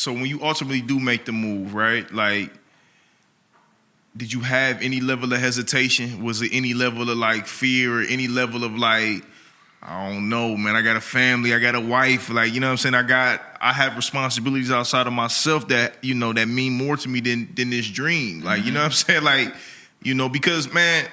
so when you ultimately do make the move, right? Like, did you have any level of hesitation? Was it any level of like fear or any level of like, I don't know, man, I got a family, I got a wife, like, you know what I'm saying? I have responsibilities outside of myself that, you know, that mean more to me than this dream. Like, you know what I'm saying? Like, you know, because, man,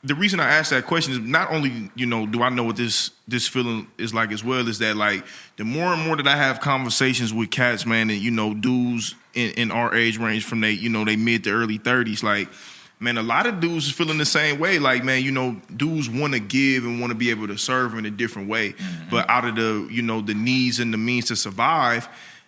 the reason I asked that question is not only, you know, do I know what this feeling is like as well, is that, like, the more and more that I have conversations with cats, man, and, you know, dudes in our age range from they mid to early 30s, like, man, a lot of dudes is feeling the same way. Like, man, you know, dudes want to give and want to be able to serve in a different way. But out of the, you know, the needs and the means to survive,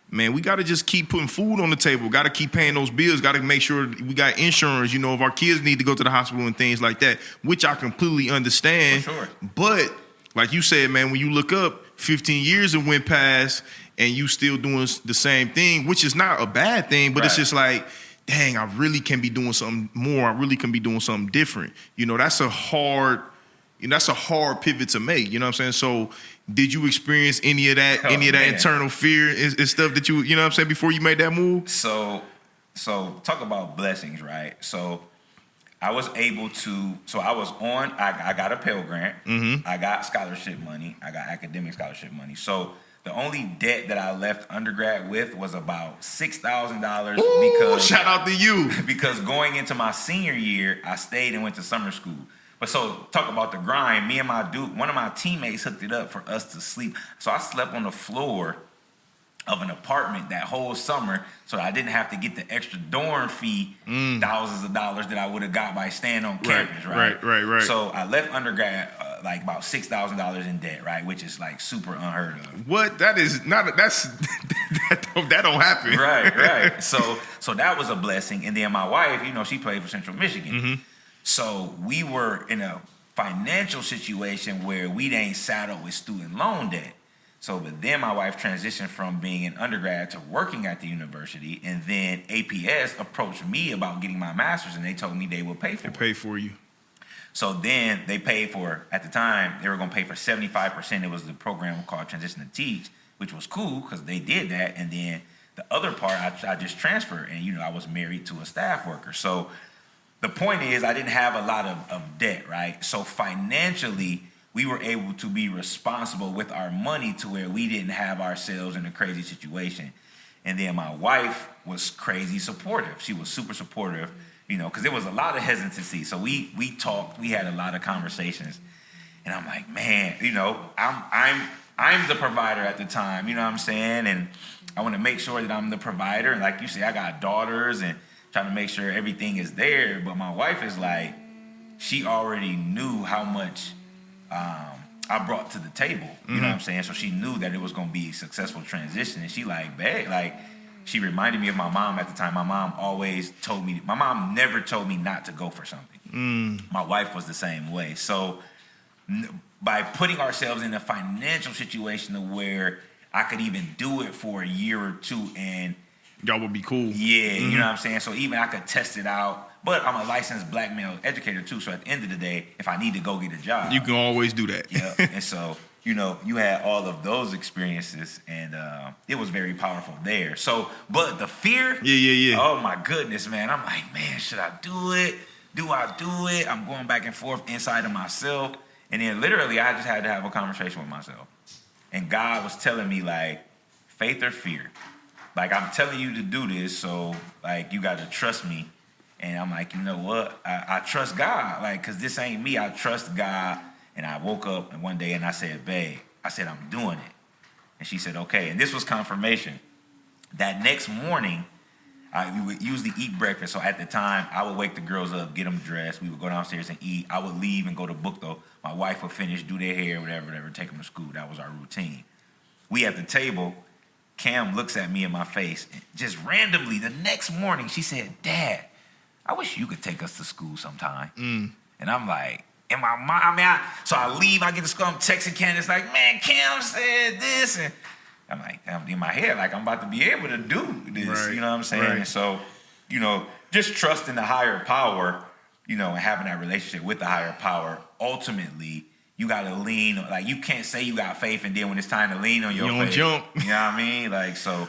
man, we got to just keep putting food on the table. Got to keep paying those bills. Got to make sure we got insurance, you know, if our kids need to go to the hospital and things like that, which I completely understand. For sure. But like you said, man, when you look up, 15 years have went past and you still doing the same thing, which is not a bad thing, but it's just like, dang, I really can be doing something more. I really can be doing something different. You know, that's a hard pivot to make. You know what I'm saying? So did you experience any of that, internal fear and stuff that you know what I'm saying, before you made that move? So talk about blessings, right? So I was able to, I got a Pell Grant. I got scholarship money. I got academic scholarship money. So the only debt that I left undergrad with was about $6,000 because shout out to you. Because going into my senior year, I stayed and went to summer school. But so talk about the grind. Me and one of my teammates hooked it up for us to sleep. So I slept on the floor of an apartment that whole summer, so I didn't have to get the extra dorm fee, thousands of dollars that I would have got by staying on campus, right? Right. So I left undergrad like about $6,000 in debt, right? Which is like super unheard of. What? That is not. That don't happen. Right. So that was a blessing. And then my wife, you know, she played for Central Michigan. So we were in a financial situation where we ain't saddled with student loan debt. So, but then my wife transitioned from being an undergrad to working at the university, and then APS approached me about getting my master's, and they told me they would pay for it. Pay for you. So then they paid for, at the time, they were going to pay for 75%. It was the program called Transition to Teach, which was cool because they did that. And then the other part, I just transferred, and, you know, I was married to a staff worker. So the point is I didn't have a lot of debt, right? So financially, we were able to be responsible with our money to where we didn't have ourselves in a crazy situation. And then my wife was crazy supportive. She was super supportive, you know, because there was a lot of hesitancy. So we talked, we had a lot of conversations. And I'm like, man, you know, I'm the provider at the time, you know what I'm saying? And I want to make sure that I'm the provider. And like you say, I got daughters and trying to make sure everything is there. But my wife is like, she already knew how much I brought to the table, you know what I'm saying? So she knew that it was going to be a successful transition. And she she reminded me of my mom at the time. My mom always told me, my mom never told me not to go for something. My wife was the same way. So by putting ourselves in a financial situation to where I could even do it for a year or two and y'all would be cool. Yeah, you know what I'm saying? So even I could test it out. But I'm a licensed black male educator too, so at the end of the day, if I need to go get a job, you can always do that. Yeah, and so, you know, you had all of those experiences, and it was very powerful there. So, but the fear, yeah. Oh my goodness, man! I'm like, man, should I do it? Do I do it? I'm going back and forth inside of myself, and then literally, I just had to have a conversation with myself, and God was telling me like, faith or fear. Like, I'm telling you to do this, so like you got to trust me. And I'm like, you know what? I trust God, like, because this ain't me. I trust God. And I woke up and one day and I said, babe, I'm doing it. And she said, okay. And this was confirmation. That next morning, we would usually eat breakfast. So at the time, I would wake the girls up, get them dressed. We would go downstairs and eat. I would leave and go to book, though. My wife would finish, do their hair, whatever, take them to school. That was our routine. We at the table, Cam looks at me in my face. And just randomly, the next morning, she said, Dad, I wish you could take us to school sometime. And I'm like, in my mind, so I leave, I get to school, I'm texting Candace like, man, Cam said this. And I'm like, I'm in my head, like I'm about to be able to do this, right, you know what I'm saying? Right. And so, you know, just trusting the higher power, you know, and having that relationship with the higher power, ultimately, you got to lean, like you can't say you got faith and then when it's time to lean on your faith. You don't jump. You know what I mean? Like, so